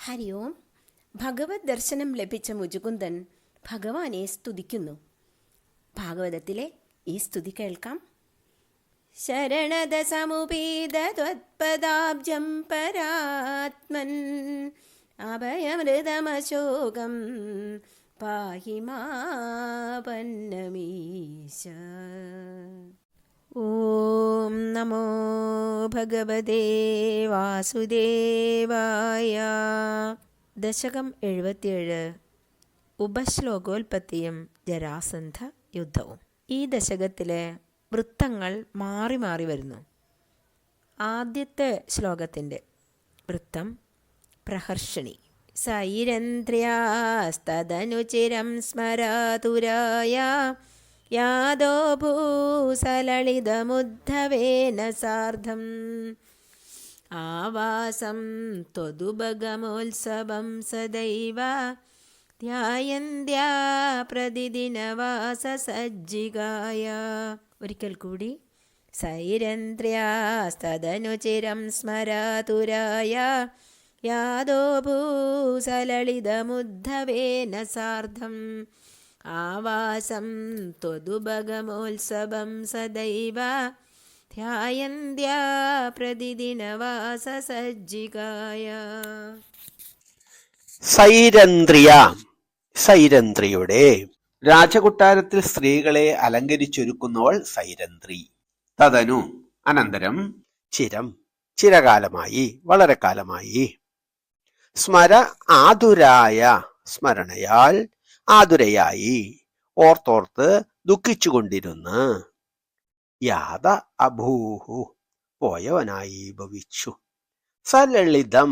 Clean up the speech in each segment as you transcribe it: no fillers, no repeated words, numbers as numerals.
ഹരി ഓം. ഭഗവത് ദർശനം ലഭിച്ച മുചുകുന്ദൻ ഭഗവാനെ സ്തുതിക്കുന്നു. ഭാഗവതത്തിലെ ഈ സ്തുതി കേൾക്കാം. ശരണദ സമുപീതത്വത്പദാബ്ജം പരാത്മൻ അഭയമൃതമശോകം പാഹി മാപന്നമീശ. ഓം നമോ ഭഗവതേ വാസുദേവായ. ദശകം 77. ഉപശ്ലോകോൽപത്തിയും ജരാസന്ധ യുദ്ധവും. ഈ ദശകത്തിലെ വൃത്തങ്ങൾ മാറി മാറി വരുന്നു. ആദ്യത്തെ ശ്ലോകത്തിൻ്റെ വൃത്തം പ്രഹർഷിണി. സൈരന്ധ്ര്യാസ്തദനുചിരം സ്മരാതുരായ യാദോ ഭൂസലളിതമുദ്ധവേന സാർദ്ധം ആവാസം ത്വദുപഗമോത്സവം സദൈവ ധ്യായന്ത്യാ പ്രതിദിനവാസസജ്ജികായ. ഒരിക്കൽ കൂടി. സൈരന്ധ്ര്യാസ്തദനുചിരം സ്മരാതുരായ യാദോ ഭൂസലളിതമുദ്ധവേന സാർദ്ധം ആവാസം ത്വദുപഗമോത്സവം സദൈവ ധ്യായന്ത്യാ പ്രതിദിനവാസസജ്ജികായ. സൈരന്ധ്രിയ, സൈരന്ധ്രിയുടെ രാജകൊട്ടാരത്തിൽ സ്ത്രീകളെ അലങ്കരിച്ചൊരുക്കുന്നവൾ സൈരന്ധ്രി. തദനു, അനന്തരം, ചിരം, ചിരകാലമായി, വളരെ കാലമായി, സ്മര ആതുരായ, സ്മരണയാൽ, ആതുരയായി, ഓർത്തോർത്ത് ദുഃഖിച്ചുകൊണ്ടിരുന്ന്, യാത അഭൂഹു, പോയവനായി ഭവിച്ചു, സലളിതം,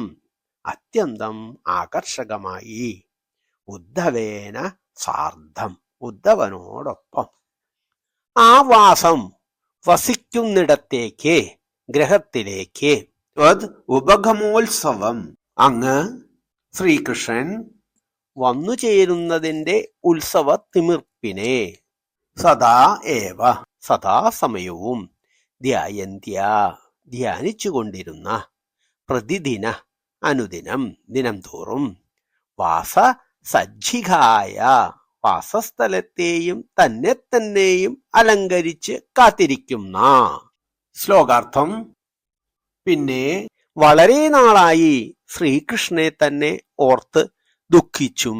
അത്യന്തം ആകർഷകമായി, ഉദ്ധവേന സാർദ്ധം, ഉദ്ധവനോടൊപ്പം, ആവാസം, വസിക്കുന്നിടത്തേക്ക്, ഗ്രഹത്തിലേക്ക്, ഉപഗമോത്സവം, അങ്ങ് ശ്രീകൃഷ്ണൻ വന്നു ചേരുന്നതിന്റെ ഉത്സവ തിമിർപ്പിനെ, സദാ ഏവ, സദാസമയവും, ധ്യായന്ത്യ, ധ്യാനിച്ചുകൊണ്ടിരുന്ന, പ്രതിദിന, അനുദിനം, ദിനം തോറും, വാസ സജ്ജികായ, വാസസ്ഥലത്തെയും തന്നെ തന്നെയും അലങ്കരിച്ച് കാത്തിരിക്കുന്ന. ശ്ലോകാർത്ഥം. പിന്നെ വളരെ നാളായി ശ്രീകൃഷ്ണനെ തന്നെ ഓർത്ത് ദുഃഖിച്ചും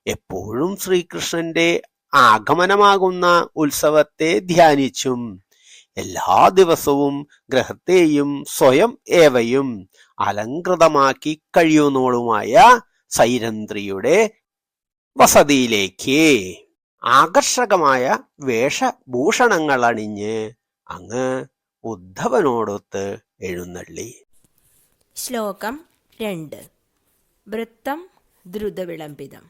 എപ്പോഴും ശ്രീകൃഷ്ണന്റെ ആഗമനമാകുന്ന ഉത്സവത്തെ ധ്യാനിച്ചും എല്ലാ ദിവസവും ഗ്രഹത്തെയും സ്വയം ഏവയും അലങ്കൃതമാക്കി കഴിയുന്നവളുമായ സൈരന്ധ്രിയുടെ വസതിയിലേക്ക് ആകർഷകമായ വേഷഭൂഷണങ്ങൾ അണിഞ്ഞ് അങ്ങ് ഉദ്ധവനോടൊത്ത് എഴുന്നള്ളി. ശ്ലോകം 2. വൃത്തം ദ്രുതവിളംബിതം.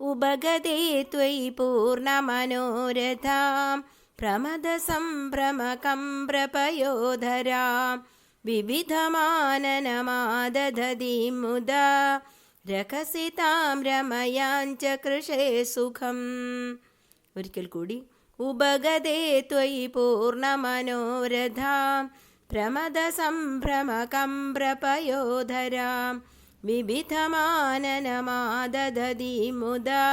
ഉപഗതേ ത്വയി പൂർണ്ണമനോരഥാം പ്രമദസംഭ്രമകംപ്രപയോധരാം വിവിധമാനനമാദധതീം മുദാ രകസിതാം രമയാഞ്ച കൃഷേ സുഖം. ഒരിക്കൽ കൂടി. ഉപഗതേ ത്വയി പൂർണ്ണമനോരഥാം പ്രമദസംഭ്രമകംപ്രപയോധരാം വിവിധമാനനമാദധതീം മുദാ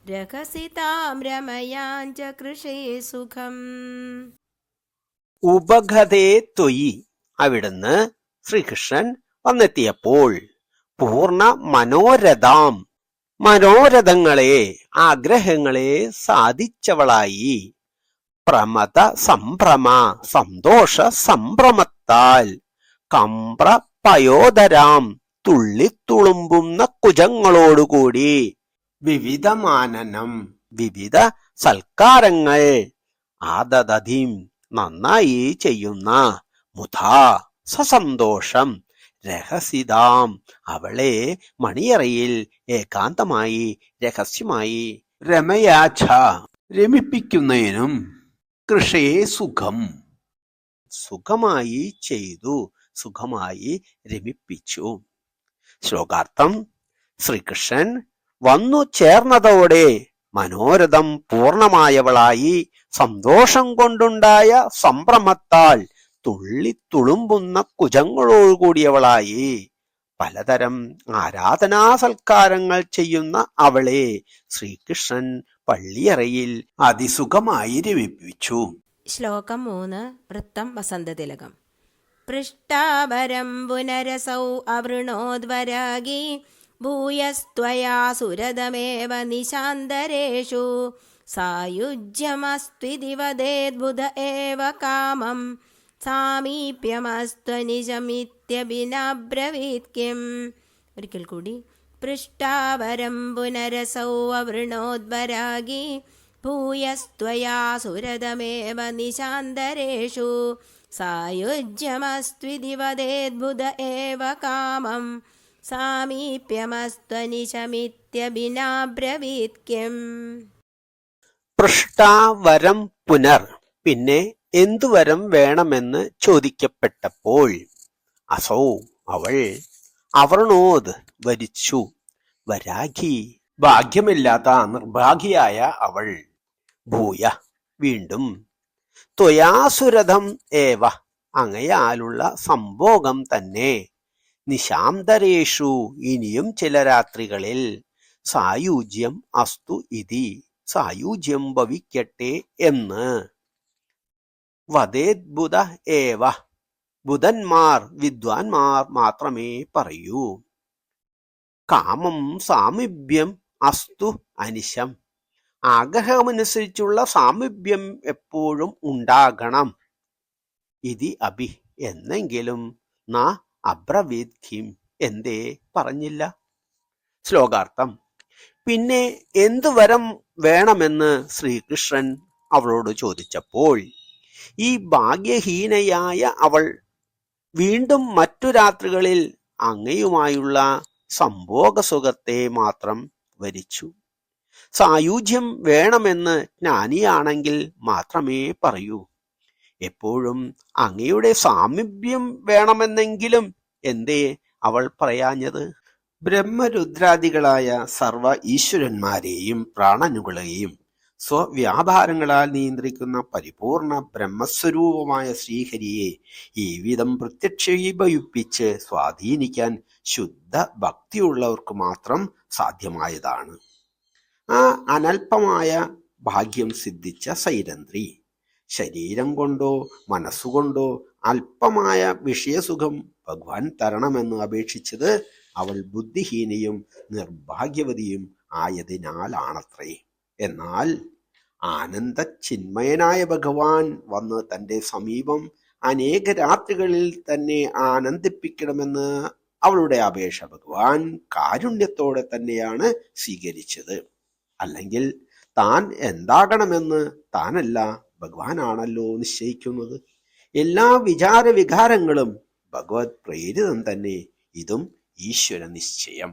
രകസിതാം രമയാഞ്ച കൃഷേ സുഖം. ഉപഗതേ ത്വയി, അവിടുന്ന് ശ്രീകൃഷ്ണൻ വന്നെത്തിയപ്പോൾ, പൂർണ്ണ മനോരഥാം, മനോരഥങ്ങളെ, ആഗ്രഹങ്ങളെ സാധിച്ചവളായി, പ്രമദ സംഭ്രമ, സന്തോഷ സംഭ്രമത്താൽ, കംപ്ര പയോധരാം, തുള്ളിത്തുളുമ്പുന്ന കുജങ്ങളോടുകൂടി, വിവിധമാനനം, വിവിധ സൽക്കാരങ്ങൾ, ആദധീം, നന്നായി ചെയ്യുന്ന, മുധാ, സസന്തോഷം, രഹസിതാം, അവളെ മണിയറയിൽ ഏകാന്തമായി, രഹസ്യമായി, രമയാച്ഛ, രമിപ്പിക്കുന്നതിനും, കൃഷേ സുഖം, സുഖമായി ചെയ്തു, സുഖമായി രമിപ്പിച്ചു. ശ്ലോകാർത്ഥം. ശ്രീകൃഷ്ണൻ വന്നു ചേർന്നതോടെ മനോരഥം പൂർണമായവളായി, സന്തോഷം കൊണ്ടുണ്ടായ സംഭ്രമത്താൽ തുള്ളിത്തുളുമ്പുന്ന കുജങ്ങളോടുകൂടിയവളായി, പലതരം ആരാധനാ സൽക്കാരങ്ങൾ ചെയ്യുന്ന അവളെ ശ്രീകൃഷ്ണൻ പള്ളിയറയിൽ അതിസുഖമായി രമിപ്പിച്ചു. ശ്ലോകം 3. വൃത്തം വസന്തതിലകം. പൃഷ്ടാവരം പുനരസൗ അവൃണോദ്വരാഗി ഭൂയസ്ത്വയാ സുരതമേവ നിശാന്തരേഷു സായുജ്യമസ്ത്വിതി വദേദ്ബുധ ഏവ കാമം സാമീപ്യമസ്ത്വനിജമിത്യഭിനബ്രവീത് കിം. ഒരിക്കൽ കൂടി. പൃഷ്ടാവരം പുനരസൗ അവൃണോദ്വരാഗി ഭൂയസ്ത്വയാ സുരതമേവ നിശാന്തരേഷു സായുജ്യമസ്ത്വിതി വദേദ്ബുധ ഏവ കാമം സാമീപ്യമസ്ത്വനിശമിത്യഭിനബ്രവീത് കിം. പൃഷ്ടാവരം പുനർ, പിന്നെ എന്തു വരം വേണമെന്ന് ചോദിക്കപ്പെട്ടപ്പോൾ അസൗ അവൾ, അവർണോദ് വരിച്ചു, വരാഗി ഭാഗ്യമില്ലാത്ത നിർഭാഗ്യയായ അവൾ, ഭൂയ വീണ്ടും, ത്വയാസുരഥം ഏവ അങ്ങയാലുള്ള സംഭോഗം തന്നെ, നിശാന്തരേഷു ഇനിയും ചില രാത്രികളിൽ, സായുജ്യം അസ്തു ഇതി സായുജ്യം ഭവിക്കട്ടെ എന്ന്, വദേദ്ബുധ ഏവ ബുധന്മാർ വിദ്വാൻമാർ മാത്രമേ പറയൂ, കാമം സാമീപ്യം അസ്തു അനിശം ആഗ്രഹമനുസരിച്ചുള്ള സാമീപ്യം എപ്പോഴും ഉണ്ടാകണം, ഇതി അഭി എന്നെങ്കിലും ന അബ്രവീത് കിം എന്തേ പറഞ്ഞില്ല. ശ്ലോകാർത്ഥം. പിന്നെ എന്തു വരം വേണമെന്ന് ശ്രീകൃഷ്ണൻ അവളോട് ചോദിച്ചപ്പോൾ ഈ ഭാഗ്യഹീനയായ അവൾ വീണ്ടും മറ്റു രാത്രികളിൽ അങ്ങയുമായുള്ള സംഭോഗസുഖത്തെ മാത്രം വരിച്ചു. സായുജ്യം വേണമെന്ന് ജ്ഞാനിയാണെങ്കിൽ മാത്രമേ പറയൂ. എപ്പോഴും അങ്ങയുടെ സാമീപ്യം വേണമെന്നെങ്കിലും എന്തേ അവൾ പറയാഞ്ഞത്? ബ്രഹ്മരുദ്രാദികളായ സർവ ഈശ്വരന്മാരെയും പ്രാണനുകളെയും സ്വവ്യാപാരങ്ങളാൽ നിയന്ത്രിക്കുന്ന പരിപൂർണ ബ്രഹ്മസ്വരൂപമായ ശ്രീഹരിയെ ഈ വിധം പ്രത്യക്ഷീഭവിപ്പിച്ച് സ്വാധീനിക്കാൻ ശുദ്ധ ഭക്തിയുള്ളവർക്ക് മാത്രം സാധ്യമായതാണ്. ആ അനൽപമായ ഭാഗ്യം സിദ്ധിച്ച സൈരന്ധ്രി ശരീരം കൊണ്ടോ മനസ്സുകൊണ്ടോ അല്പമായ വിഷയസുഖം ഭഗവാൻ തരണമെന്ന് അപേക്ഷിച്ചത് അവൾ ബുദ്ധിഹീനയും നിർഭാഗ്യവതിയും ആയതിനാലാണത്രേ. എന്നാൽ ആനന്ദചിന്മയനായ ഭഗവാൻ വന്ന് തന്റെ സമീപം അനേക രാത്രികളിൽ തന്നെ ആനന്ദിപ്പിക്കണമെന്ന് അവളുടെ അപേക്ഷ ഭഗവാൻ കാരുണ്യത്തോടെ തന്നെയാണ് സ്വീകരിച്ചത്. അല്ലെങ്കിൽ താൻ എന്താകണമെന്ന് താനല്ല, ഭഗവാനാണല്ലോ നിശ്ചയിക്കുന്നത്. എല്ലാ വിചാരവികാരങ്ങളും ഭഗവത് പ്രേരിതം തന്നെ. ഇതും ഈശ്വര നിശ്ചയം.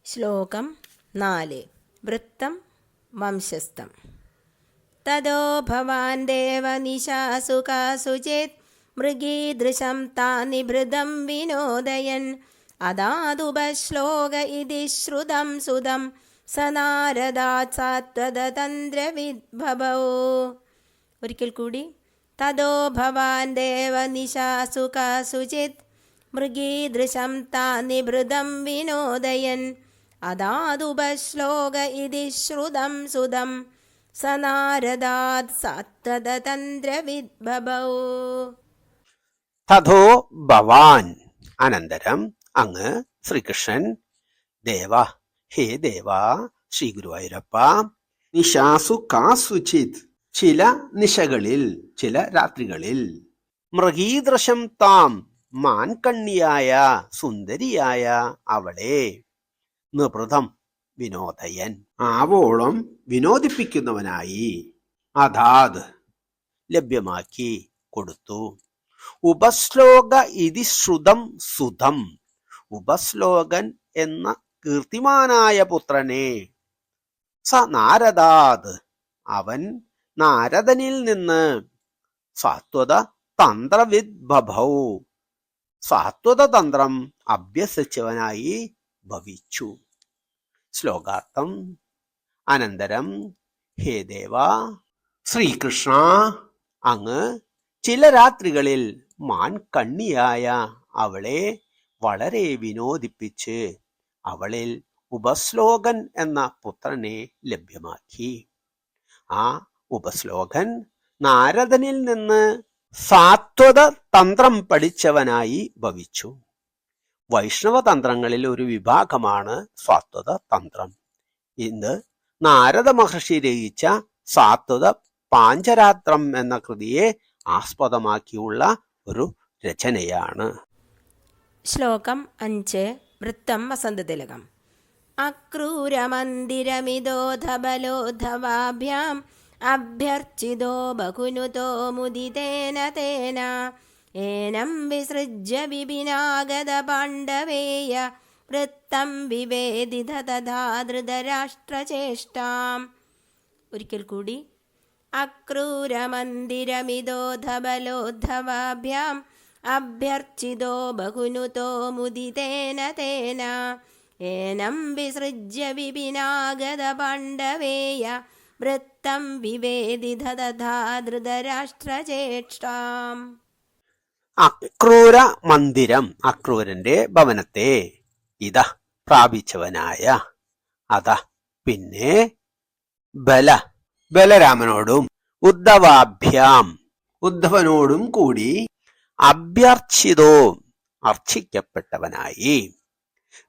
ശ്ലോകം 4. വൃത്തം വംശസ്ഥം. തദോ ഭവാൻ ദേവനിശാസുകാസുചേത് മൃഗീദൃശം താനിഭൃതം വിനോദയൻ അദാതുപശ്ലോക ഇതി ശ്രുതം സുതം സനാരദാത് സാത്വതന്ത്രവിദ്ഭവോ. ഒരിക്കൽ കൂടി. തദോ ഭവാൻ ദേവനിശാസുകാസുചിത് മൃഗീദൃശം താനിഭൃതം വിനോദയൻ അദാതുപശ്ലോക ഇതി ശ്രുതം സുതം സനാരദാത് സാത്വതന്ത്രവിദ്ഭവോ. തഥോ ഭവാൻ അനന്തരം അങ്ങ് ശ്രീകൃഷ്ണൻ, ദേവ ഹേ ദേവ ശ്രീ ഗുരുവായൂരപ്പ, നിശാസു കാസുചിത് ചില നിശകളിൽ ചില രാത്രികളിൽ, മൃഗീദൃശം താം മാൻകണ്ണിയായ സുന്ദരിയായ അവളെ, നിഭൃതം വിനോദയൻ ആവോളം വിനോദിപ്പിക്കുന്നവനായി, അതാത് ലഭ്യമാക്കി കൊടുത്തു, ഉപശ്ലോക ഇതി ശ്രുതം സുതം ഉപശ്ലോകൻ എന്ന കീർത്തിമാനായ പുത്രനെ, സ നാരദാത് അവൻ നാരദനിൽ നിന്ന്, സാത്വത തന്ത്രവിദ്ഭവൗ സാത്വത തന്ത്രം അഭ്യസിച്ചവനായി ഭവിച്ചു. ശ്ലോകാർത്ഥം. അനന്തരം ഹേ ദേവ ശ്രീകൃഷ്ണ, അങ്ങ് ചില രാത്രികളിൽ മാൻ കണ്ണിയായ അവളെ വളരെ വിനോദിപ്പിച്ച് അവളിൽ ഉപശ്ലോകൻ എന്ന പുത്രനെ ലഭ്യമാക്കി. ആ ഉപശ്ലോകൻ നാരദനിൽ നിന്ന് സാത്വത തന്ത്രം പഠിച്ചവനായി ഭവിച്ചു. വൈഷ്ണവ തന്ത്രങ്ങളിൽ ഒരു വിഭാഗമാണ് സാത്വത തന്ത്രം. ഇത് നാരദ മഹർഷി രചിച്ച സാത്വത പാഞ്ചരാത്രം എന്ന കൃതിയെ ആസ്പദമാക്കിയുള്ള ഒരു രചനയാണ്. ശ്ലോകം 5. വൃത്തം വസന്തതിലകം. അക്രൂരമന്ദിരമിതോധബലോധവാഭ്യാം അഭ്യർച്ചിതോ ബഹുനുതോ മുദിതേന തേന ഏനം വിസൃജ്യ വിപിനാഗത പാണ്ഡവേയ വൃത്തം വിവേദിത തഥാ ധൃതരാഷ്ട്രചേഷ്ടാം. ഒരിക്കൽ കൂടി. അക്രൂരമന്ദിരമിതോധബലോധവാഭ്യാം അഭ്യർച്ചിതോ ബഹുനുതോ മുദിതേന തേന ഏനം വിസൃജ്യ വിപിനാഗത പാണ്ഡവേയ വൃത്തം വിവേദിത തഥാ ധൃതരാഷ്ട്രചേഷ്ടാം. അക്രൂര മന്ദിരം, അക്രൂരന്റെ ഭവനത്തെ ഇത പ്രാപിച്ചവനായ അത പിന്നെ ബലരാമനോടും ഉദ്ധവാഭ്യാം ഉദ്ധവനോടും കൂടി അഭ്യർച്ചിതോ അർച്ചിക്കപ്പെട്ടവനായി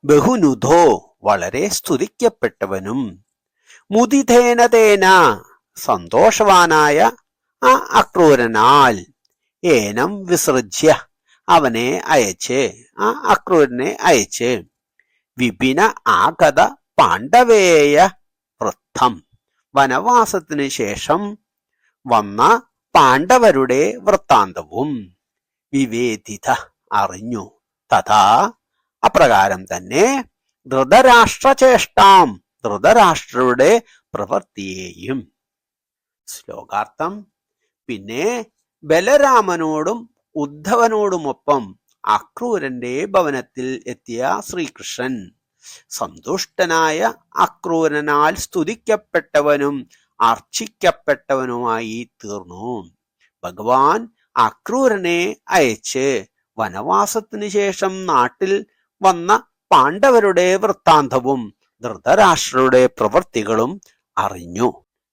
ബഹുനുധോ വളരെ സ്തുതിക്കപ്പെട്ടവനും മുദിതേന തേന സന്തോഷവാനായ ആ അക്രൂരനാൽ ഏനം വിസൃജ്യ അവനെ അയച്ച് ആ അക്രൂരനെ അയച്ച് വിപിന ആഗത പാണ്ഡവേയ വൃത്തം വനവാസത്തിന് ശേഷം വന്ന പാണ്ഡവരുടെ വൃത്താന്തവും വിവേദിത അറിഞ്ഞു. തഥാ അപ്രകാരം തന്നെ ധൃതരാഷ്ട്രചേഷ്ടാം ധൃതരാഷ്ട്രരുടെ പ്രവൃത്തിയെയും. ശ്ലോകാർത്ഥം. പിന്നെ ബലരാമനോടും ഉദ്ധവനോടുമൊപ്പം അക്രൂരന്റെ ഭവനത്തിൽ എത്തിയ ശ്രീകൃഷ്ണൻ സന്തുഷ്ടനായ അക്രൂരനാൽ സ്തുതിക്കപ്പെട്ടവനും അർച്ചിക്കപ്പെട്ടവനുമായി തീർന്നു. ഭഗവാൻ അക്രൂരനെ അയച്ച് വനവാസത്തിനു ശേഷം നാട്ടിൽ വന്ന പാണ്ഡവരുടെ വൃത്താന്തവും ധൃതരാഷ്ട്രരുടെ പ്രവൃത്തികളും അറിഞ്ഞു.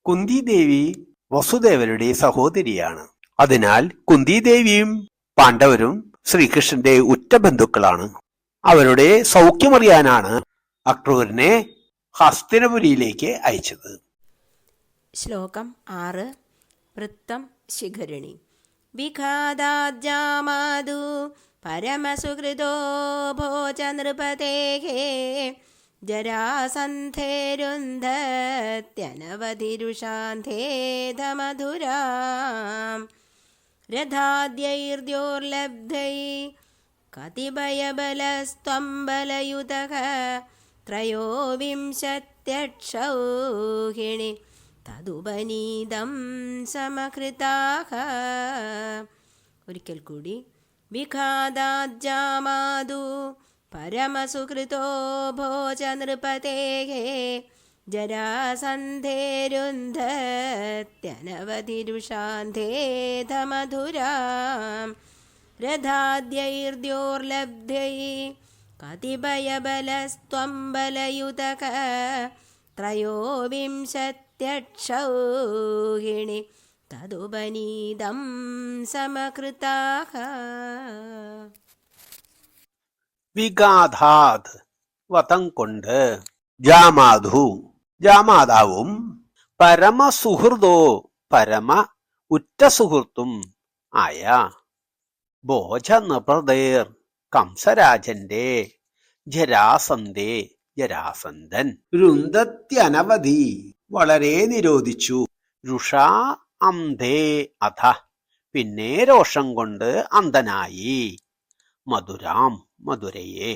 കുന്തിദേവി വസുദേവരുടെ സഹോദരിയാണ്. അതിനാൽ കുന്തിദേവിയും പാണ്ഡവരും ശ്രീകൃഷ്ണന്റെ ഉറ്റ ബന്ധുക്കളാണ്. അവരുടെ സൗഖ്യമറിയാനാണ് അക്രൂരനെ ഹസ്തിനപുരിയിലേക്ക് അയച്ചത്. ശ്ലോകം 6. വൃത്തം ശിഖരിണി. വിഘാതാദ്യാമാദു പരമസുഹൃദോ ഭോജ നൃപതേഃ ജരാസന്ധേരുന്ധത്യനവധിരുഷാന്ധേധമധുരാം രഥാദ്യൈർദ്യോർലബ്ധൈ കതിഭയബലസ്ത്വം ബലയുതഃ ത്രയോവിംശത്യക്ഷൗഹിണി തദുപനീതം സമകൃതാഃ. ഒരിക്കൽ കൂടി. വിഘാതാദ്യാമാദു പരമസുഹൃതോ ഭോജ നൃപതേഃ ജരാസന്ധേരുന്ധത്യനവധിരുഷാന്ധേധമധുരാം രഥാദ്യൈർദ്യോർലബ്ധൈ കതിഭയബലസ്ത്വം ബലയുതഃ ത്രയോവിംശത്യക്ഷൗഹിണി തദുപനീതം സമകൃതാഃ. വിഗാധാത് വതം കൊണ്ട് ജാമാധു ജാമാതാവും പരമസുഹൃദോ പരമ ഉറ്റ സുഹൃത്തും ആയ ഭോജ നൃപതേർ കംസരാജന്റെ ജരാസന്ധേ ജരാസന്ധൻ രുന്ധത്യനവധി വളരെ നിരോധിച്ചു. രുഷാ അന്ധേ അധ പിന്നെ രോഷം കൊണ്ട് അന്ധനായി. മധുരാം മധുരയെ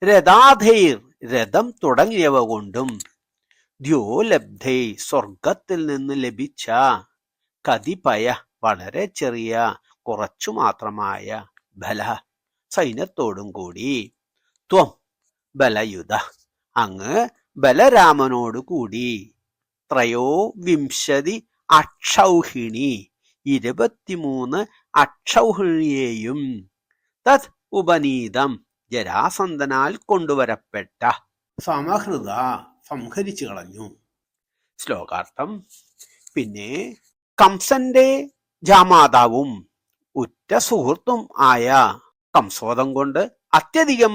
രഥാധൈർ രഥം തുടങ്ങിയവ കൊണ്ടും ദ്യോലബ്ധൈ സ്വർഗത്തിൽ നിന്ന് ലഭിച്ച കതിപയ വളരെ ചെറിയ കുറച്ചു മാത്രമായ ബല സൈന്യത്തോടും കൂടി ത്വം ബലയുധ അങ്ങ് ബലരാമനോടു കൂടി ത്രയോവിംശതി അക്ഷൗഹിണി 23 അക്ഷൗഹിണിയെയും തത് ഉപനീതം ജരാസന്ധനാൽ കൊണ്ടുവരപ്പെട്ട സമഹൃത സംഹരിച്ചു കളഞ്ഞു. ശ്ലോകാർത്ഥം. പിന്നെ കംസന്റെ ജാമാതാവും ഉറ്റ സുഹൃത്തും ആയ കംസോദം കൊണ്ട് അത്യധികം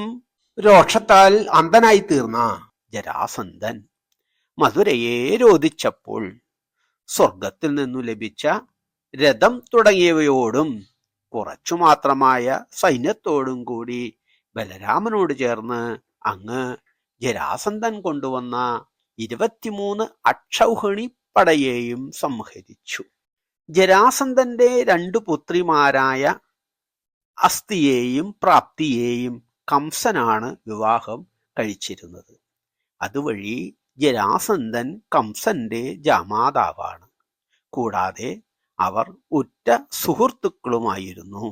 രോഷത്താൽ അന്ധനായി തീർന്ന ജരാസന്ധൻ മധുരയെ രോധിച്ചപ്പോൾ സ്വർഗത്തിൽ നിന്നു ലഭിച്ച രഥം തുടങ്ങിയവയോടും കുറച്ചു മാത്രമായ സൈന്യത്തോടും കൂടി ബലരാമനോട് ചേർന്ന് അങ്ങ് ജരാസന്ധൻ കൊണ്ടുവന്ന 23 അക്ഷൗഹിണി പടയെയും സംഹരിച്ചു. ജരാസന്ധന്റെ 2 പുത്രിമാരായ അസ്ഥിയെയും പ്രാപ്തിയെയും കംസനാണ് വിവാഹം കഴിച്ചിരുന്നത്. അതുവഴി ജരാസന്ധൻ കംസന്റെ ജാമാതാവാണ്. കൂടാതെ അവർ ഉറ്റ സുഹൃത്തുക്കളുമായിരുന്നു.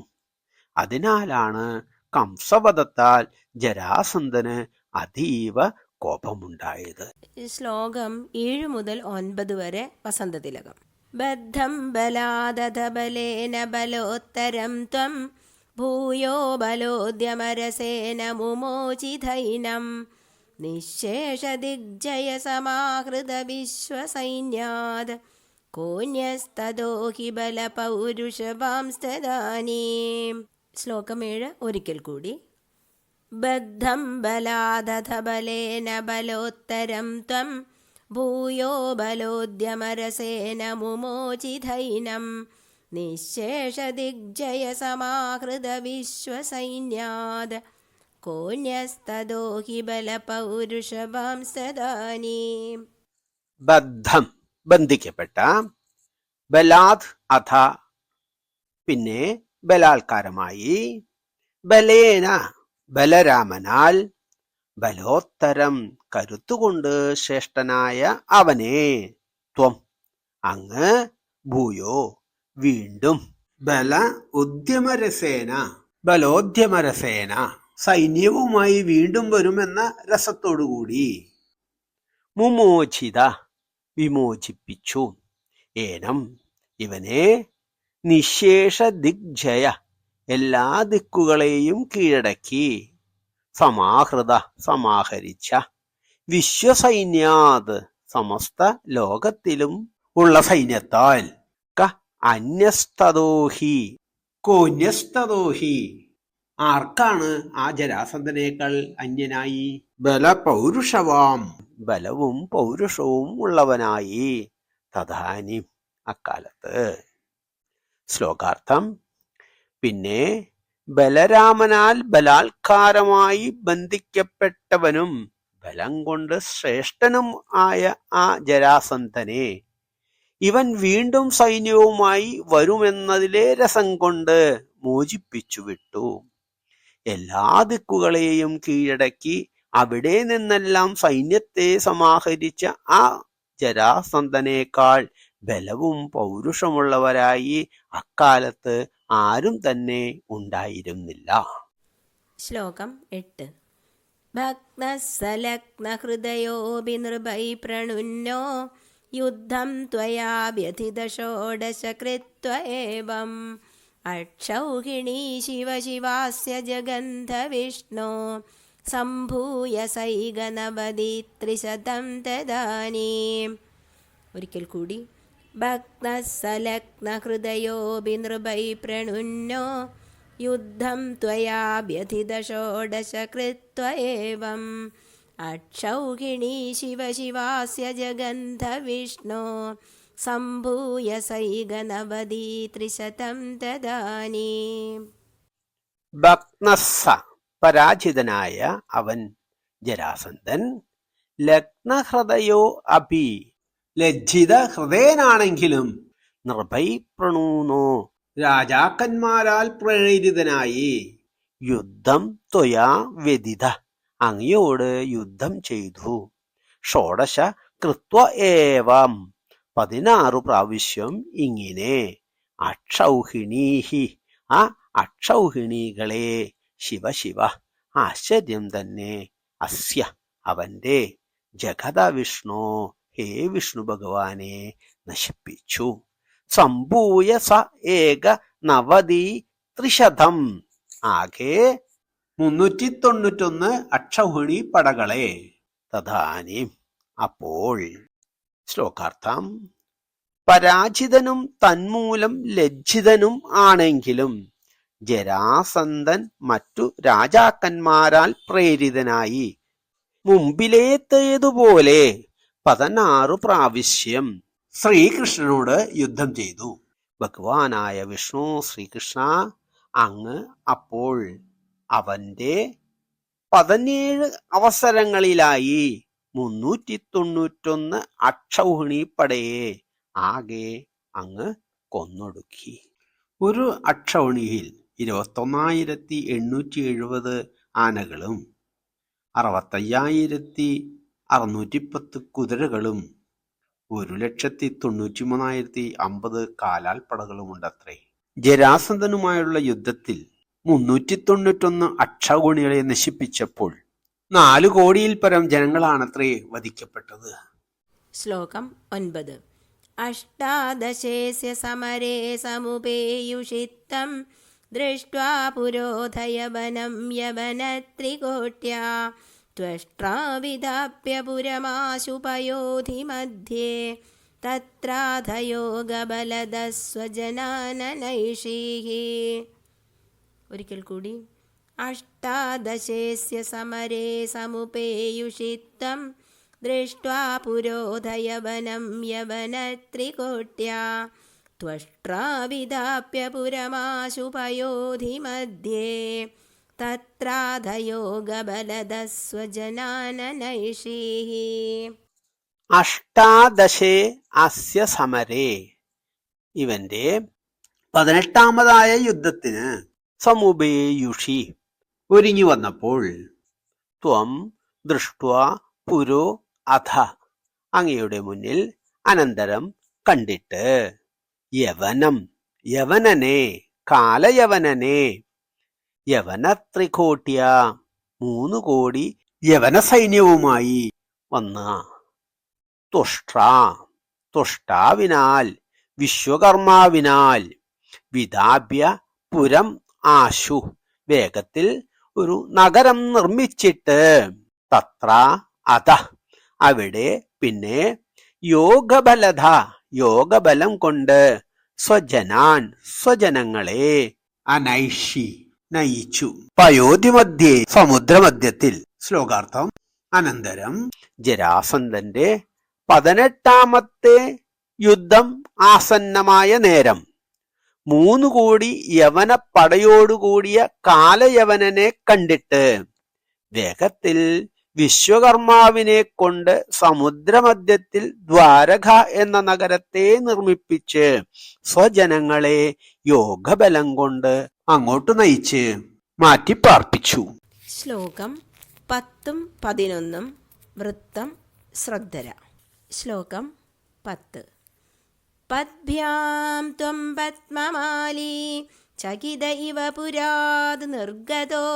അതിനാലാണ് കംസവധത്താൽ ജരാസന്ധന് അതീവ കോപമുണ്ടായത്. ശ്ലോകം 7 മുതൽ 9 വരെ വസന്തതിലകം. ബദ്ധം ബലാദധ ബലേന ബലോത്തരം ത്വം ഭൂയോ ബലോദ്യമരസേന മുമോചിതൈനം നിശേഷദിഗ്ജയ സമാഹൃത വിശ്വസൈന്യാത് കോന്യസ്തദോ ഹി ബലപൗരുഷവാംസ്തദാനീം. ശ്ലോകം 7 ഒരിക്കൽ കൂടി. ബദ്ധം ബലാദധ ബലേന ബലോത്തരം ത്വം ഭൂയോ ബലോദ്യമരസേന മുമോചിതൈനം നിശേഷദിഗ്ജയ സമാഹൃത വിശ്വസൈന്യാത് കോന്യസ്തദോ ഹി ബലപൗരുഷവാംസ്തദാനീം. ബദ്ധം ബന്ധിക്കപ്പെട്ട, ബലാദ് അഥ പിന്നെ ബലാത്കാരമായി, ബലേന ബലരാമനാൽ, ബലോത്തരം കരുത്തുകൊണ്ട് ശ്രേഷ്ഠനായ അവനെ, ത്വം അങ്ങ്, ഭൂയോ വീണ്ടും, ബല ഉദ്യമരസേന ബലോദ്യമരസേന സൈന്യവുമായി വീണ്ടും വരുമെന്ന രസത്തോടുകൂടി, മുമോചിത വിമോചിപ്പിച്ചു, ഏനം ഇവനെ, നിശേഷ ദിഗ്ജയ എല്ലാ ദിക്കുകളെയും കീഴടക്കി, സമാഹൃത സമാഹരിച്ച, വിശ്വസൈന്യാത് സമസ്ത ലോകത്തിലും ഉള്ള സൈന്യത്താൽ, ക അന്യസ്തദോഹി കോന്യസ്തദോഹി ആർക്കാണ് ആ ജരാസന്ധനേക്കാൾ അന്യനായി, ബലപൗരുഷവാം ബലവും പൗരുഷവും ഉള്ളവനായി, തഥാനി അക്കാലത്ത്. ശ്ലോകാർത്ഥം. പിന്നെ ബലരാമനാൽ ബലാത്കാരമായി ബന്ധിക്കപ്പെട്ടവനും ബലം കൊണ്ട് ശ്രേഷ്ഠനും ആയ ആ ജരാസന്ധനെ ഇവൻ വീണ്ടും സൈന്യവുമായി വരുമെന്നതിലെ രസം കൊണ്ട് മോചിപ്പിച്ചു വിട്ടു. എല്ലാ ദിക്കുകളെയും കീഴടക്കി അവിടെ നിന്നെല്ലാം സൈന്യത്തെ സമാഹരിച്ച ആ ജരാസന്ധനേക്കാൾ ബലവും പൗരുഷമുള്ളവരായി അക്കാലത്ത് ആരും തന്നെ ഉണ്ടായിരുന്നില്ല. ശ്ലോകം 8. ഭഗ്നസലഗ്നഹൃദയോപി നൃപൈ പ്രണുന്നോ യുദ്ധം ത്വയാ വ്യഥിത ഷോഡശ കൃത്വ ഏവം അക്ഷൗഹിണീ ശിവ ശിവാസ്യ ജഗന്ധ വിഷ്ണോ സംഭൂയ സൈഗനവതി 300 തദാനീം. ഒരിക്കൽ കൂടി. ഭഗ്നസലഗ്നഹൃദയോപി നൃപൈ പ്രണുന്നോ യുദ്ധം ത്വയാ വ്യഥിത ഷോഡശ കൃത്വ ഏവം അക്ഷൗഹിണീ ശിവ ശിവാസ്യ ജഗന്ധ വിഷ്ണോ സംഭൂയ സൈഗനവതി 300 തദാനീം. ഭഗ്നസ്സ പരാജിതനായ അവൻ ജരാസന്ധൻ, ലഗ്നഹൃദയോ അഭി ലജ്ജിത ഹൃദയനാണെങ്കിലും, നൃപൈ പ്രണൂനോ രാജാക്കന്മാരാൽ പ്രേരിതനായി, യുദ്ധം ത്വയാ വ്യതിത അങ്ങയോട് യുദ്ധം ചെയ്തു, ഷോഡശ കൃത്വ ഏവം 16 പ്രാവശ്യം ഇങ്ങനെ, അക്ഷൗഹിണീഹി ആ അക്ഷൗഹിണികളെ, ശിവ ശിവ ആശ്ചര്യം തന്നെ, അസ്യ അവന്റെ, ജഗത വിഷ്ണു ഹേ വിഷ്ണു ഭഗവാനെ നശിപ്പിച്ചു, സംഭൂയ സ ഏക 90 300 ആകെ 391 അക്ഷൗഹിണി പടകളെ. തഥാനീം അപ്പോൾ. ശ്ലോകാർത്ഥം. പരാജിതനും തന്മൂലം ലജ്ജിതനും ആണെങ്കിലും ജരാസന്ധൻ മറ്റു രാജാക്കന്മാരാൽ പ്രേരിതനായി മുമ്പിലേത്തേതുപോലെ 16 പ്രാവശ്യം ശ്രീകൃഷ്ണനോട് യുദ്ധം ചെയ്തു. ഭഗവാനായ വിഷ്ണു ശ്രീകൃഷ്ണ, അങ്ങ് അപ്പോൾ അവന്റെ 17 അവസരങ്ങളിലായി 391 അക്ഷൗഹിണി പടയെ ആകെ അങ്ങ് കൊന്നൊടുക്കി. ഒരു അക്ഷൗഹിണിയിൽ 21,870 ആനകളും 65,610 കുതിരകളും 1,93,050 കാലാൾപ്പടകളുമുണ്ടത്രേ. ജരാസന്ധനുമായുള്ള യുദ്ധത്തിൽ 391 അക്ഷൗഹിണികളെ നശിപ്പിച്ചപ്പോൾ 4 കോടിയിൽ പരം ജനങ്ങളാണത്രേ വധിക്കപ്പെട്ടത്. ശ്ലോകം 9. അഷ്ടാദശേസ്യ സമരേ സമുപേയുഷിത്തം ദൃഷ്ട്വാ പുരോധയവനം യവനത്രികോട്യാ ത്വഷ്ട്രാവിധാപ്യ പുരമാശുപയോധി മധ്യേ തത്രാധയോഗബലദസ്വജനാനനൈഷീഃ. ഒരിക്കൽ കൂടി. അഷ്ടാദശേസ്യ സമരേ സമുപേയുഷിത്തം ദൃഷ്ട്വാ പുരോധയവനം യവനത്രികോട്യാ ത്വഷ്ട്രാവിധാപ്യ പുരമാശുപയോധി മധ്യേ തത്രാധയോഗബലദസ്വജനാനനൈഷീഃ. അഷ്ടാദശേ അസ്യ സമരേ, ഇവന്റെ 18ാമതായ യുദ്ധത്തിന് സമുപേയുഷി ഒരുങ്ങി വന്നപ്പോൾ ത്വം ദൃഷ്ട്വാ പുരോ അധ, അങ്ങയുടെ മുന്നിൽ അനന്തരം കണ്ടിട്ട് യവനം, യവനനെ, കാലയവനനെ, യവനത്രികോട്യ 3 കോടി യവന സൈന്യവുമായി വന്ന തുഷ്ട്രാ, തുഷ്ടാവിനാൽ, വിശ്വകർമാവിനാൽ, വിധാപ്യ പുരം ആശു, വേഗത്തിൽ ഒരു നഗരം നിർമ്മിച്ചിട്ട്, തത്ര അത, അവിടെ, പിന്നെ, യോഗബലധ, യോഗബലം കൊണ്ട്, സ്വജനാൻ, സ്വജനങ്ങളെ, അനൈഷി, നയിച്ചു, പയോധിമധ്യേ, സമുദ്രമധ്യത്തിൽ. ശ്ലോകാർത്ഥം. അനന്തരം ജരാസന്ധന്റെ 18ാമത്തെ യുദ്ധം ആസന്നമായ നേരം 3 കോടി യവന പടയോടുകൂടിയ കാലയവനനെ കണ്ടിട്ട് വേഗത്തിൽ വിശ്വകർമാവിനെ കൊണ്ട് സമുദ്രമധ്യത്തിൽ ദ്വാരക എന്ന നഗരത്തെ നിർമ്മിപ്പിച്ച് സ്വജനങ്ങളെ യോഗബലം കൊണ്ട് അങ്ങോട്ട് നയിച്ച് മാറ്റിപ്പാർപ്പിച്ചു. ശ്ലോകം 10ഉം 11ഉം വൃത്തം ശ്രദ്ധര. ശ്ലോകം 10. പദ്ഭ്യാം ത്വം പത്മമാലീ ചകിത ഇവ പുരാത് നിർഗതോ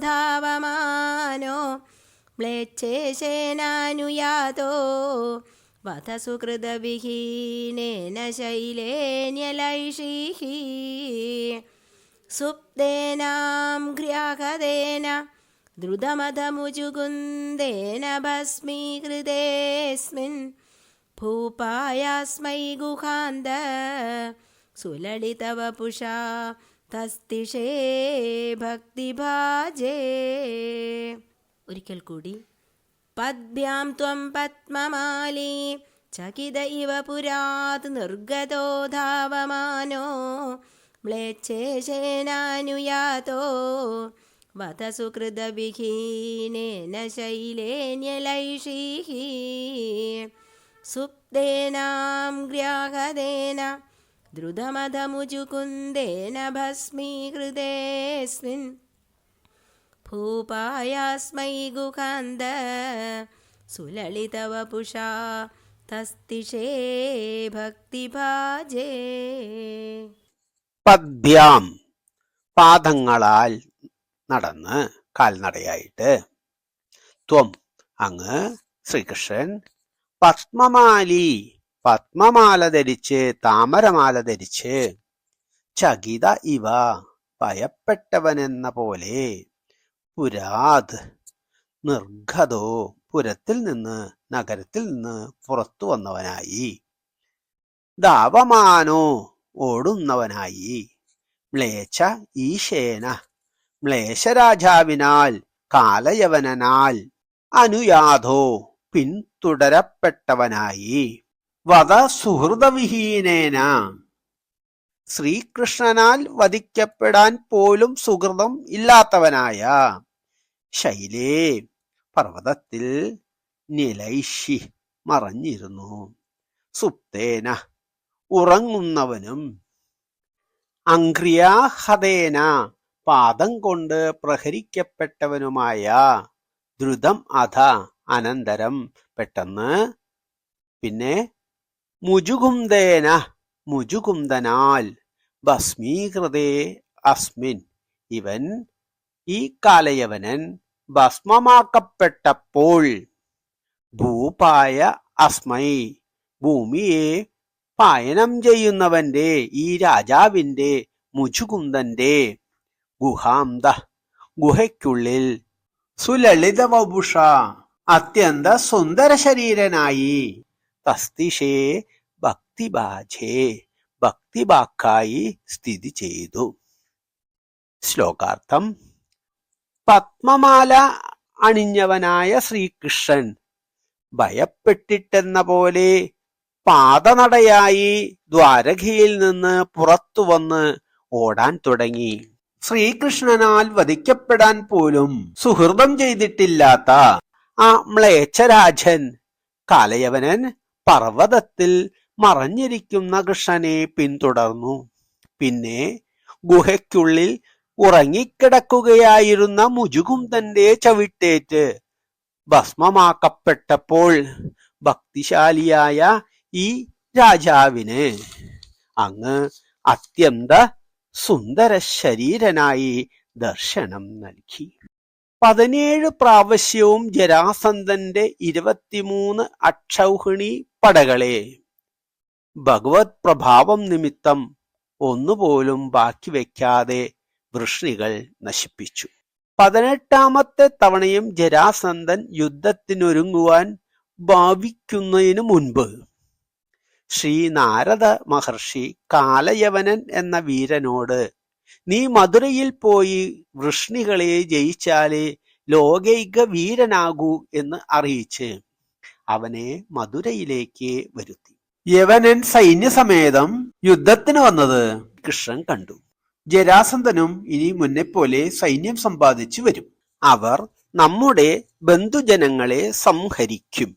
ധാവമാനോ മ്ലേച്ഛേശേനാനുയാതോ വധസുകൃതവിഹീനേന ശൈലേന്യലൈഷീഃ. സുപ്തേനാം ഘ്രാഹദേന ദ്രുതമധമുചുകുന്ദേന ഭസ്മീകൃതേസ്മിൻ ഭൂപായാസ്മൈ ഗുഹാന്ത സുലളിതവപുഷാ തസ്തിഷേ ഭക്തിഭാജേ. ഒരിക്കൽ കൂടി. പദ്ഭ്യാം ത്വം പത്മമാലീ ചകിത ഇവ പുരാത് നിർഗതോ ധാവമാനോ മ്ലേച്ഛേശേനാനുയാതോ വധസുകൃതവിഹീനേന ശൈലേന്യലൈഷീഃ. സുപ്തേനാം ഗ്രാഹദേന ദ്രുതമധമുചുകുന്ദേന ഭസ്മീകൃതേസ്മിൻ ഭൂപായാസ്മൈ ഗുഹാന്ത സുലളിതവപുഷാ തസ്തിഷേ ഭക്തിഭാജേ. പദ്ഭ്യാം, പാദങ്ങളാൽ നടന്ന്, കാൽനടയായിട്ട്, ത്വം, അങ്ങ്, ശ്രീകൃഷ്ണൻ, പത്മമാലി, പത്മമാല ധരിച്ച്, താമരമാല ധരിച്ച്, ചകിത ഇവ, ഭയപ്പെട്ടവനെന്ന പോലെ, പുരാത് നിർഗതോ പുരത്തിൽ നിന്ന് നഗരത്തിൽ നിന്ന് പുറത്തു വന്നവനായി. ധാവമാനോ ഓടുന്നവനായി. മ്ലേച്ഛ ഈശേന മ്ലേശരാജാവിനാൽ കാലയവനാൽ അനുയാതോ പിന്തുടരപ്പെട്ടവനായി. വധ സുഹൃതവിഹീനേന ശ്രീകൃഷ്ണനാൽ വധിക്കപ്പെടാൻ പോലും സുഹൃതം ഇല്ലാത്തവനായ. ശൈലേ പർവ്വതത്തിൽ നിലൈഷി മറഞ്ഞിരുന്നു. സുപ്തേന ഉറങ്ങുന്നവനും. അംഘ്രിയാഹതേന പാദം കൊണ്ട് പ്രഹരിക്കപ്പെട്ടവനുമായ. ദ്രുതം അധ അനന്തരം പെട്ടെന്ന്. പിന്നെ മുജുകുന്ദേന മുജുകുന്ദനാൽ. ഭസ്മീകൃതേ അസ്മിൻ ഇവൻ ഈ കാലയവനൻ ഭസ്മമാക്കപ്പെട്ടപ്പോൾ. ഭൂപായ അസ്മൈ ഭൂമിയെ പായനം ചെയ്യുന്നവന്റെ ഈ രാജാവിന്റെ മുജുകുന്ദന്റെ. ഗുഹാന്ത ഗുഹയ്ക്കുള്ളിൽ. സുലളിത വപുഷ അത്യന്ത സുന്ദര ശരീരനായി. തസ്തിഷേ ഭക്തിബാജേ ഭക്തിബാക്കായി സ്ഥിതി ചെയ്തു. ശ്ലോകാർത്ഥം. പത്മമാല അണിഞ്ഞവനായ ശ്രീകൃഷ്ണൻ ഭയപ്പെട്ടിട്ടെന്ന പോലെ പാദനടയായി ദ്വാരകയിൽ നിന്ന് പുറത്തു വന്ന് ഓടാൻ തുടങ്ങി. ശ്രീകൃഷ്ണനാൽ വധിക്കപ്പെടാൻ പോലും സുഹൃതം ചെയ്തിട്ടില്ലാത്ത ആ മ്ലേച്ഛരാജൻ കാലയവനൻ പർവ്വതത്തിൽ മറഞ്ഞിരിക്കുന്ന കൃഷ്ണനെ പിന്തുടർന്നു. പിന്നെ ഗുഹയ്ക്കുള്ളിൽ ഉറങ്ങിക്കിടക്കുകയായിരുന്ന മുജുകുന്ദന്റെ ചവിട്ടേറ്റ് ഭസ്മമാക്കപ്പെട്ടപ്പോൾ ഭക്തിശാലിയായ ഈ രാജാവിന് അങ്ങ് അത്യന്ത സുന്ദര ശരീരനായി ദർശനം നൽകി. 17 പ്രാവശ്യവും ജരാസന്ധന്റെ 23 അക്ഷൗഹിണി പടകളെ ഭഗവത് പ്രഭാവം നിമിത്തം ഒന്നുപോലും ബാക്കി വയ്ക്കാതെ വൃഷ്ണികൾ നശിപ്പിച്ചു. 18ാമത്തെ തവണയും ജരാസന്ധൻ യുദ്ധത്തിനൊരുങ്ങുവാൻ ഭാവിക്കുന്നതിനു മുൻപ് ശ്രീ നാരദ മഹർഷി കാലയവനൻ എന്ന വീരനോട് നീ മധുരയിൽ പോയി വൃഷ്ണികളെ ജയിച്ചാലേ ലോകൈക വീരനാകൂ എന്ന് അറിയിച്ച് അവനെ മധുരയിലേക്ക് വരുത്തി. യവനൻ സൈന്യസമേതം യുദ്ധത്തിന് വന്നത് കൃഷ്ണൻ കണ്ടു. ജരാസന്ധനും ഇനി മുന്നെപ്പോലെ സൈന്യം സമ്പാദിച്ചു വരും. അവർ നമ്മുടെ ബന്ധുജനങ്ങളെ സംഹരിക്കും.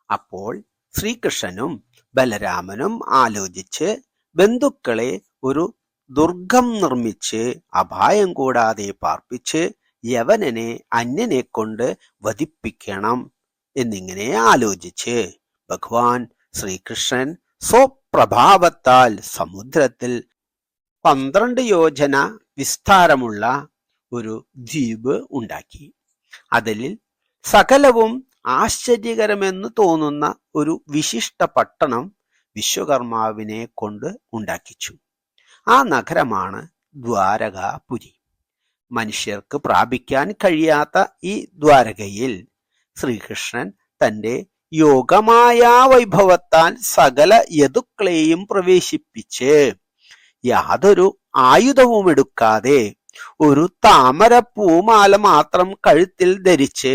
അപ്പോൾ ശ്രീകൃഷ്ണനും ബലരാമനും ആലോചിച്ച് ബന്ധുക്കളെ ഒരു ദുർഗം നിർമ്മിച്ച് അപായം കൂടാതെ പാർപ്പിച്ച് യവനനെ അന്യനെ കൊണ്ട് വധിപ്പിക്കണം എന്നിങ്ങനെ ആലോചിച്ച് ഭഗവാൻ ശ്രീകൃഷ്ണൻ സ്വപ്രഭാവത്താൽ സമുദ്രത്തിൽ 12 യോജന വിസ്താരമുള്ള ഒരു ദ്വീപ് ഉണ്ടാക്കി. അതിൽ സകലവും ആശ്ചര്യകരമെന്ന് തോന്നുന്ന ഒരു വിശിഷ്ട പട്ടണം വിശ്വകർമാവിനെ കൊണ്ട് ഉണ്ടാക്കിച്ചു. ആ നഗരമാണ് ദ്വാരകാപുരി. മനുഷ്യർക്ക് പ്രാപിക്കാൻ കഴിയാത്ത ഈ ദ്വാരകയിൽ ശ്രീകൃഷ്ണൻ തന്റെ യോഗമായ വൈഭവത്താൽ സകല യദുക്കളെയും പ്രവേശിപ്പിച്ച് യാതൊരു ആയുധവും എടുക്കാതെ ഒരു താമര പൂമാല മാത്രം കഴുത്തിൽ ധരിച്ച്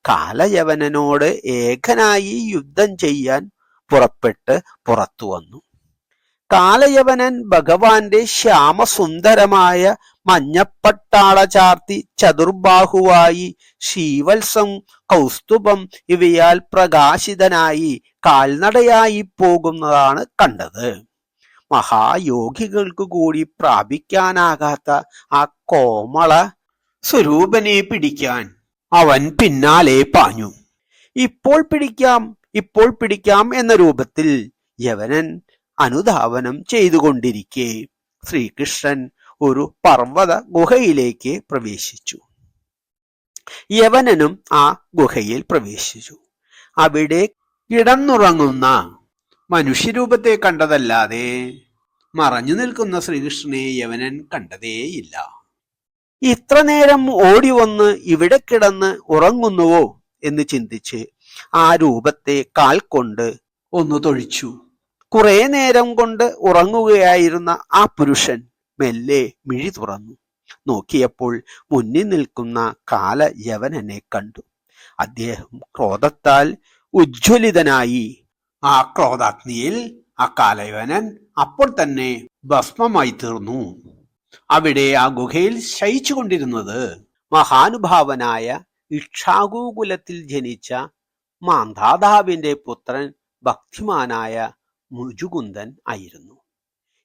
കാലയവനനോട് ഏകനായി യുദ്ധം ചെയ്യാൻ പുറപ്പെട്ട് പുറത്തു വന്നു. കാലയവനൻ ഭഗവാന്റെ ശ്യാമസുന്ദരമായ മഞ്ഞപ്പട്ടാള ചാർത്തി ചതുർബാഹുവായി ശ്രീവത്സം കൗസ്തുഭം ഇവയാൽ പ്രകാശിതനായി കാൽനടയായി പോകുന്നതാണ് കണ്ടത്. മഹായോഗികൾക്ക് കൂടി പ്രാപിക്കാനാകാത്ത ആ കോമള സ്വരൂപനെ പിടിക്കാൻ അവൻ പിന്നാലെ പാഞ്ഞു. ഇപ്പോൾ പിടിക്കാം എന്ന രൂപത്തിൽ യവനൻ അനുധാവനം ചെയ്തുകൊണ്ടിരിക്കെ ശ്രീകൃഷ്ണൻ ഒരു പർവ്വത ഗുഹയിലേക്ക് പ്രവേശിച്ചു. യവനനും ആ ഗുഹയിൽ പ്രവേശിച്ചു. അവിടെ കിടന്നുറങ്ങുന്ന മനുഷ്യരൂപത്തെ കണ്ടതല്ലാതെ മറഞ്ഞു നിൽക്കുന്ന ശ്രീകൃഷ്ണനെ യവനൻ കണ്ടതേയില്ല. ഇത്ര നേരം ഓടി വന്ന് ഇവിടെ കിടന്ന് ഉറങ്ങുന്നുവോ എന്ന് ചിന്തിച്ച് ആ രൂപത്തെ കാൽ കൊണ്ട് ഒന്ന് തൊഴിച്ചു. കുറെ നേരം കൊണ്ട് ഉറങ്ങുകയായിരുന്ന ആ പുരുഷൻ മെല്ലെ മിഴി തുറന്നു. നോക്കിയപ്പോൾ മുന്നിൽ നിൽക്കുന്ന കാലയവനനെ കണ്ടു. അദ്ദേഹം ക്രോധത്താൽ ഉജ്ജ്വലിതനായി. ആ ക്രോധാഗ്നിയിൽ ആ കാലയവനൻ അപ്പോൾ തന്നെ ഭസ്മമായി തീർന്നു. അവിടെ ആ ഗുഹയിൽ ശയിച്ചുകൊണ്ടിരുന്നത് മഹാനുഭാവനായ ഇക്ഷാകുകുലത്തിൽ ജനിച്ച മാന്ധാതാവിന്റെ പുത്രൻ ഭക്തിമാനായ മുജുകുന്ദൻ ആയിരുന്നു.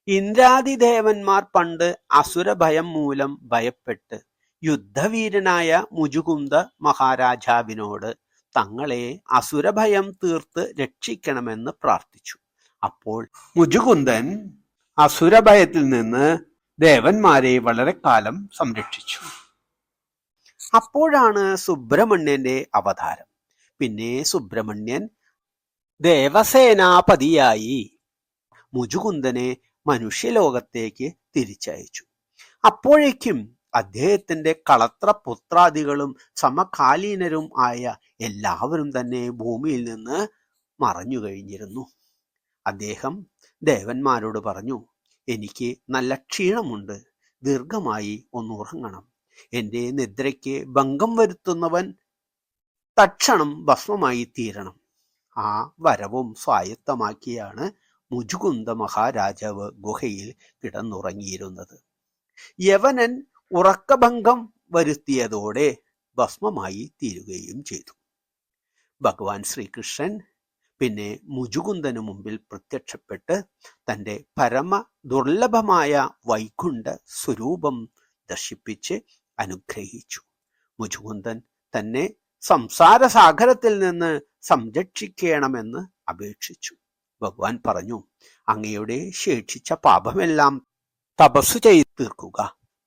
ഇന്ദ്രാദിദേവന്മാർ പണ്ട് അസുരഭയം മൂലം ഭയപ്പെട്ട് യുദ്ധവീരനായ മുജുകുന്ദ മഹാരാജാവിനോട് തങ്ങളെ അസുരഭയം തീർത്ത് രക്ഷിക്കണമെന്ന് പ്രാർത്ഥിച്ചു. അപ്പോൾ മുജുകുന്ദൻ അസുരഭയത്തിൽ നിന്ന് ദേവന്മാരെ വളരെ കാലം സംരക്ഷിച്ചു. അപ്പോഴാണ് സുബ്രഹ്മണ്യന്റെ അവതാരം. പിന്നെ സുബ്രഹ്മണ്യൻ ദേവസേനാപതിയായി മുജുകുന്ദനെ മനുഷ്യലോകത്തേക്ക് തിരിച്ചയച്ചു. അപ്പോഴേക്കും അദ്ദേഹത്തിന്റെ കളത്ര പുത്രാദികളും സമകാലീനരും ആയ എല്ലാവരും തന്നെ ഭൂമിയിൽ നിന്ന് മറഞ്ഞു കഴിഞ്ഞിരുന്നു. അദ്ദേഹം ദേവന്മാരോട് പറഞ്ഞു, എനിക്ക് നല്ല ക്ഷീണമുണ്ട്, ദീർഘമായി ഒന്നുറങ്ങണം. എന്റെ നിദ്രയ്ക്ക് ഭംഗം വരുത്തുന്നവൻ തക്ഷണം ഭസ്മമായി തീരണം. ആ വരവും സ്വായത്തമാക്കിയാണ് മുജുകുന്ദ മഹാരാജാവ് ഗുഹയിൽ കിടന്നുറങ്ങിയിരുന്നത്. യവനൻ ഉറക്കഭംഗം വരുത്തിയതോടെ ഭസ്മമായി തീരുകയും ചെയ്തു. ഭഗവാൻ ശ്രീകൃഷ്ണൻ പിന്നെ മുജുകുന്ദനു മുമ്പിൽ പ്രത്യക്ഷപ്പെട്ട് തന്റെ പരമ ദുർലഭമായ വൈകുണ്ഠ സ്വരൂപം ദർശിപ്പിച്ച് അനുഗ്രഹിച്ചു. മുജുകുന്ദൻ തന്നെ സംസാരസാഗരത്തിൽ നിന്ന് സംരക്ഷിക്കണമെന്ന് അപേക്ഷിച്ചു. ഭഗവാൻ പറഞ്ഞു, അങ്ങയുടെ ശേഷിച്ച പാപമെല്ലാം തപസ്സു ചെയ്ത് തീർക്കുക,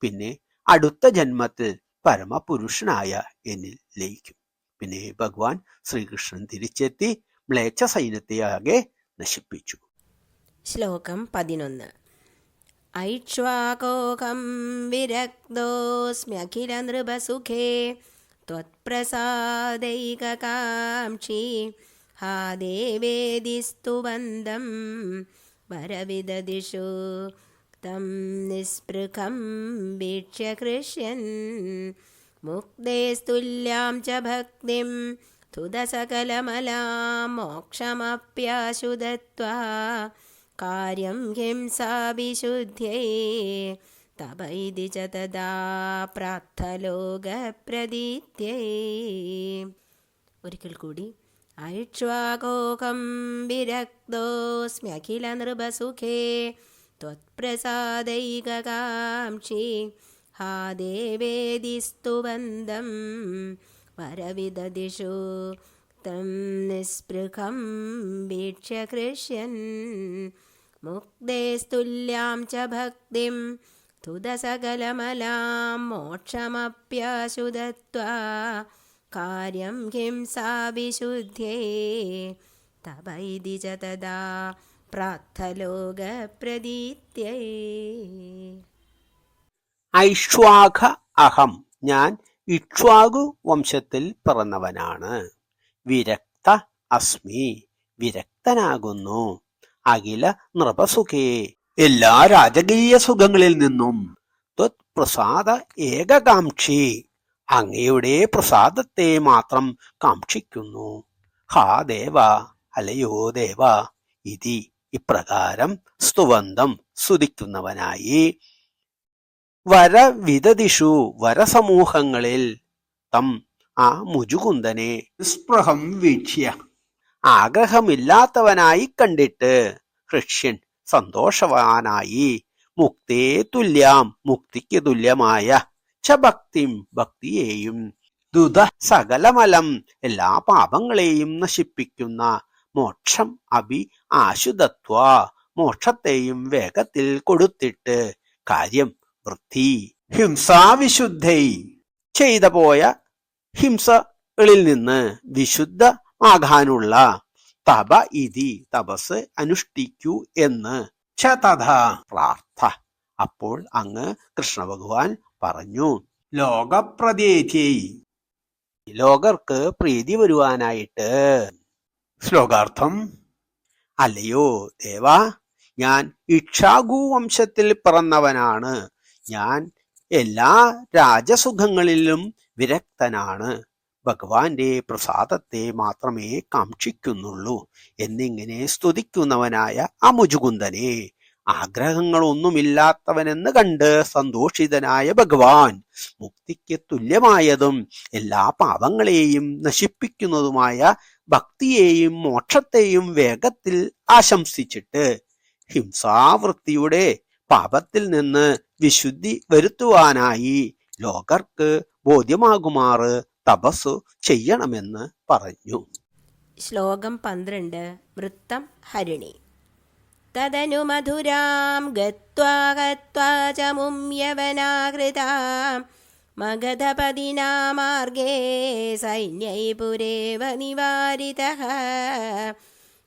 പിന്നെ അടുത്ത ജന്മത്തിൽ പരമപുരുഷനായ എന്നിൽ ലയിക്കും. പിന്നെ ഭഗവാൻ ശ്രീകൃഷ്ണൻ തിരിച്ചെത്തി മ്ലേച്ഛ സൈന്യത്തെയാകെ നശിപ്പിച്ചു. ശ്ലോകം 11. ഐക്ഷ്വാകോകം വിരക്തോസ്മ്യഖില നൃപസുഖേ ത്വത്പ്രസാദൈകകാംക്ഷി ഹാ ദേവേദിസ്തുവന്ദം വരവിദദിഷു തം നിസ്പൃഹം വീക്ഷ്യ ഹൃഷ്യൻ മുക്തേസ്തുല്യാം ച ഭക്തിം തുദസകലമലാം മോക്ഷമപ്യാശു ദത്വാ കാര്യം ഹിംസാവിശുദ്ധ്യൈ തപ ഇതി ച തദാ പ്രാർത്ഥലോകപ്രദീത്യൈ. ഒരിക്കൽ കൂടി. ഐക്ഷ്വാകോകം വിരക്തോസ്മ്യഖില നൃപസുഖേ ത്വത്പ്രസാദൈകകാംക്ഷി ഹാ ദേവേദിസ്തുവന്ദം വരവിദദിഷു തം നിസ്പൃഹം വീക്ഷ്യ ഹൃഷ്യൻ മുക്തേസ്തുല്യാം ച ഭക്തിം തുദസകലമലാം മോക്ഷമപ്യാശു ദത്വാ കാര്യം ഹിംസാവിശുദ്ധ്യൈ തപ ഇതി ച തദാ പ്രാർത്ഥലോകപ്രദീത്യൈ. ഐക്ഷ്വാക അഹം, ഞാൻ ഇക്ഷ്വാകു വംശത്തിൽ പിറന്നവനാണ്. വിരക്ത അസ്മി, വിരക്തനാകുന്നു. അഖില നൃപസുഖേ, എല്ലാ രാജകീയ സുഖങ്ങളിൽ നിന്നും. ത്വത്പ്രസാദ ഏകകാംക്ഷി, അങ്ങയുടെ പ്രസാദത്തെ മാത്രം കാക്ഷിക്കുന്നു. ഹാ ദേവ, അലയോ ദേവ, ഇതി ഇപ്രകാരം സ്തുവന്തം സ്തുതിക്കുന്നവനായി. വരവിദദിഷു, വരസമൂഹങ്ങളിൽ. തം, ആ മുജുകുന്ദനെ. നിസ്പൃഹം വീക്ഷ്യ, ആഗ്രഹമില്ലാത്തവനായി കണ്ടിട്ട്. ഹൃഷ്യൻ, സന്തോഷവാനായി. മുക്തേ തുല്യാം, മുക്തിക്ക് തുല്യമായ. ച ഭക്തിം, ഭക്തിയെയും. ദുത സകലമലം, എല്ലാ പാപങ്ങളെയും നശിപ്പിക്കുന്ന. മോക്ഷം അഭി ആശുതത്വ, മോക്ഷത്തെയും വേഗത്തിൽ കൊടുത്തിട്ട്. കാര്യം വൃത്തി ഹിംസാവിശുദ്ധൈ, ചെയ്ത പോയ ഹിംസകളിൽ നിന്ന് വിശുദ്ധമാകാനുള്ള. തപ ഇതി, തപസ് അനുഷ്ഠിക്കൂ എന്ന്. ച തഥാ പ്രാർത്ഥ, അപ്പോൾ അങ്ങ് കൃഷ്ണ ഭഗവാൻ പറഞ്ഞു. ലോകപ്രദേധ്യൈ, ലോകർക്ക് പ്രീതി വരുവാനായിട്ട്. ശ്ലോകാർത്ഥം: അല്ലയോ ദേവാ, ഞാൻ ഇക്ഷ്വാകു വംശത്തിൽ പിറന്നവനാണ്. ഞാൻ എല്ലാ രാജസുഖങ്ങളിലും വിരക്തനാണ്. ഭഗവാന്റെ പ്രസാദത്തെ മാത്രമേ കാക്ഷിക്കുന്നുള്ളൂ എന്നിങ്ങനെ സ്തുതിക്കുന്നവനായ ആ മുചുകുന്ദനെ ആഗ്രഹങ്ങളൊന്നുമില്ലാത്തവനെന്ന് കണ്ട് സന്തോഷിതനായ ഭഗവാൻ മുക്തിക്ക് തുല്യമായതും എല്ലാ പാപങ്ങളെയും നശിപ്പിക്കുന്നതുമായ ഭക്തിയെയും മോക്ഷത്തെയും വേഗത്തിൽ ആശംസിച്ചിട്ട് ഹിംസാവൃത്തിയുടെ പാപത്തിൽ നിന്ന് വിശുദ്ധി വരുത്തുവാനായി ലോകർക്ക് ബോധ്യമാകുമാറ് തപസ്സു ചെയ്യണമെന്ന് പറഞ്ഞു. ശ്ലോകം 12. വൃത്തം ഹരിണി. തദനു മധുരാം ഗത്വാ ഗത്വാ ച മുംയവനാകൃതാം മഗധപതിനാ മാർഗേ സൈന്യൈ പുരേവ നിവാരിതഃ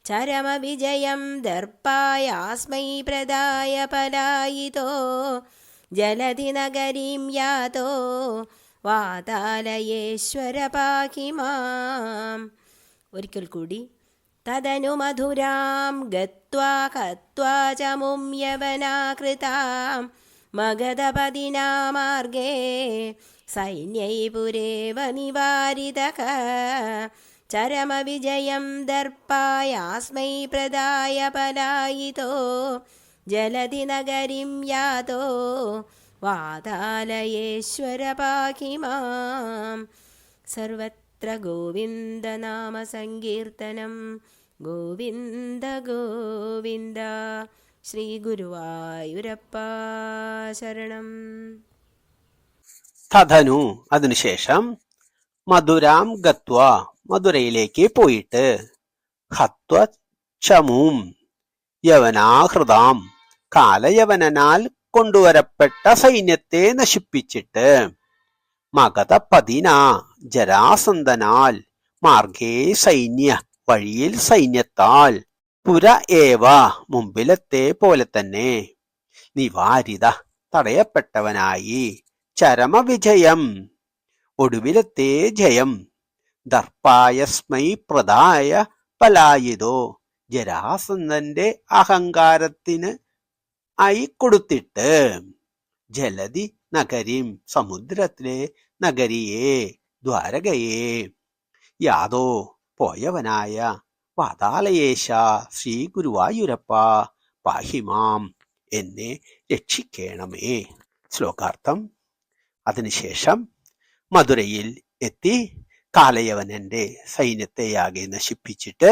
ചരമവിജയം ദർപ്പായാസ്മൈ പ്രദായ പലായിതോ ജലധി നഗരീം യാതോ വാതാലയേശ്വര പാഹി മാം. ഒരിക്കൽ കൂടി. തദനു മധുരാം ഗത്വാ ഗത്വാ ച മുംയവനാകൃതാം മഗധപതിനാ മാർഗേ സൈന്യൈ പുരേവ നിവാരിതഃ ചരമവിജയം ദർപ്പായാസ്മൈ പ്രദായ പലായിതോ ജലധി നഗരീം യാതോ വാതാലയേശ്വര പാഹി മാം. സർവത്ര ഗോവിന്ദനാമ സങ്കീർത്തനം. ഗോവിന്ദ ഗോവിന്ദ. ശ്രീ ഗുരുവായൂരപ്പ ശരണം. തഥനു, അതിനുശേഷം മധുരാം ഗത്വ, മധുരയിലേക്ക് പോയിട്ട് ഹത്വ ചമൂം, യവനാഹൃതാം, കാലയവനാൽ കൊണ്ടുവരപ്പെട്ട സൈന്യത്തെ നശിപ്പിച്ചിട്ട് മഗധപതിന, ജരാസന്ധനാൽ, മാർഗേ സൈന്യ, വഴിയിൽ സൈന്യത്താൽ, പുര ഏവ, മുമ്പിലത്തെ പോലെ തന്നെ, നിവാരിത, തടയപ്പെട്ടവനായി, ചരമവിജയം, ഒടുവിലത്തെ ജയം, ദർപ്പായസ്മൈ പ്രദായ പലായിതോ, ജരാസന്ധന്റെ അഹങ്കാരത്തിന് ആയി കൊടുത്തിട്ട്, ജലധി നഗരീം, സമുദ്രത്തിലെ നഗരിയെ, ദ്വാരകയെ, യാതോ, പോയവനായ, വാതാലയേശ, ശ്രീ ഗുരുവായൂരപ്പ പാഹിമാം, എന്നെ രക്ഷിക്കണമേ. ശ്ലോകാർത്ഥം: അതിനുശേഷം മധുരയിൽ എത്തി കാലയവനന്റെ സൈന്യത്തെയാകെ നശിപ്പിച്ചിട്ട്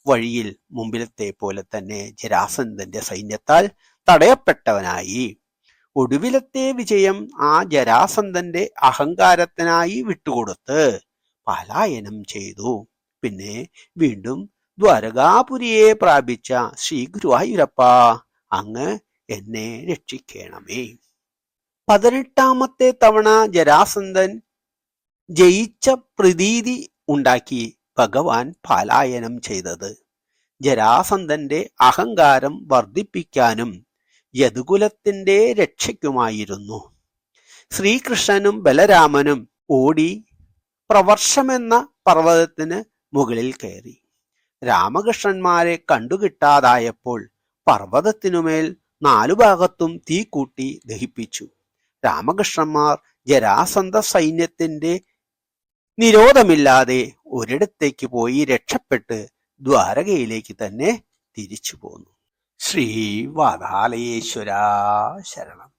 വഴിയിൽ മുമ്പിലത്തെ പോലെ തന്നെ ജരാസന്ധന്റെ സൈന്യത്താൽ തടയപ്പെട്ടവനായി, ഒടുവിലത്തെ വിജയം ആ ജരാസന്ധന്റെ അഹങ്കാരത്തിനായി വിട്ടുകൊടുത്ത് പലായനം ചെയ്തു. പിന്നെ വീണ്ടും ദ്വാരകാപുരിയെ പ്രാപിച്ച ശ്രീ ഗുരുവായൂരപ്പ, അങ്ങ് എന്നെ രക്ഷിക്കണമേ. 18ാമത്തെ തവണ ജരാസന്ധൻ ജയിച്ച പ്രതീതി ഉണ്ടാക്കി ഭഗവാൻ പലായനം ചെയ്തത് ജരാസന്ധന്റെ അഹങ്കാരം വർദ്ധിപ്പിക്കാനും യദുകുലത്തിന്റെ രക്ഷയ്ക്കുമായിരുന്നു. ശ്രീകൃഷ്ണനും ബലരാമനും ഓടി പ്രവർഷമെന്ന പർവ്വതത്തിന് മുകളിൽ കയറി. രാമകൃഷ്ണന്മാരെ കണ്ടുകിട്ടാതായപ്പോൾ പർവ്വതത്തിനുമേൽ 4 ഭാഗത്തും തീ കൂട്ടി ദഹിപ്പിച്ചു. രാമകൃഷ്ണന്മാർ ജരാസന്ധ സൈന്യത്തിന്റെ നിരോധമില്ലാതെ ഒരിടത്തേക്ക് പോയി രക്ഷപ്പെട്ട് ദ്വാരകയിലേക്ക് തന്നെ തിരിച്ചു പോന്നു. ശ്രീ വാതാലയേശ്വര ശരണം.